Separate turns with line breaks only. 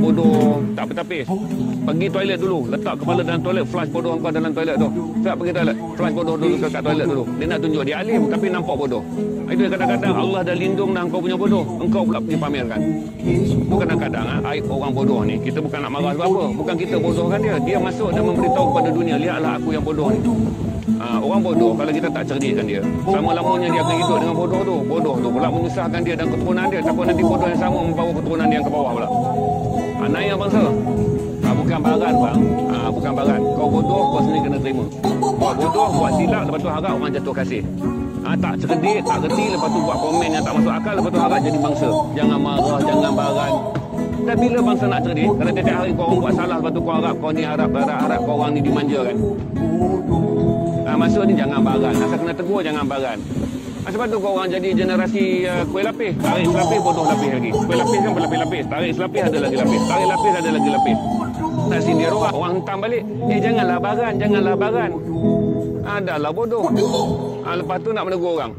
bodoh, tak bertapis. Pergi toilet dulu, letak kepala dalam toilet, flush bodoh kau dalam toilet tu. Tak pergi toilet, flush bodoh dulu kat toilet dulu. Dia nak tunjuk dia alim tapi nampak bodoh. Itu kadang-kadang Allah dah lindung dah kau punya bodoh, engkau pula pergi pamerkan. Itu kadang-kadang aib orang bodoh ni, kita bukan nak marah sebab apa. Bukan kita bodohkan dia. Dia masuk dan memberitahu kepada dunia, lihatlah aku yang bodoh ni. Orang bodoh kalau kita tak cerdikkan dia, selama-lamanya dia akan hidup dengan bodoh tu. Bodoh tu pula menyusahkan dia dan keturunan dia. Takut nanti bodoh yang sama membawa keturunan dia yang ke bawah pula. Naik bangsa. Bukan baran bang. Bukan baran. Kau bodoh, kau sendiri kena terima. Buat bodoh, buat silap, lepas tu harap orang jatuh kasih. Tak cerdik, tak kerti, lepas tu buat komen yang tak masuk akal, lepas tu harap jadi bangsa. Jangan marah, jangan baran. Dan bila bangsa nak cerdik, kalau tiap hari kau orang buat salah, lepas tu kau harap kau ni harap kau orang ni dimanjakan. Masa ni jangan baran. Asal kena tegur, jangan baran. Sebab tu kau orang jadi generasi kuih lapis. Tarik selapis, bodoh lapis lagi. Kuih lapis kan berlapis-lapis. Tarik selapis, ada lagi lapis. Tarik lapis, ada lagi lapis. Tak sindir orang. Orang hentam balik. Janganlah baran, janganlah baran. Adalah bodoh. Lepas tu nak menegur orang.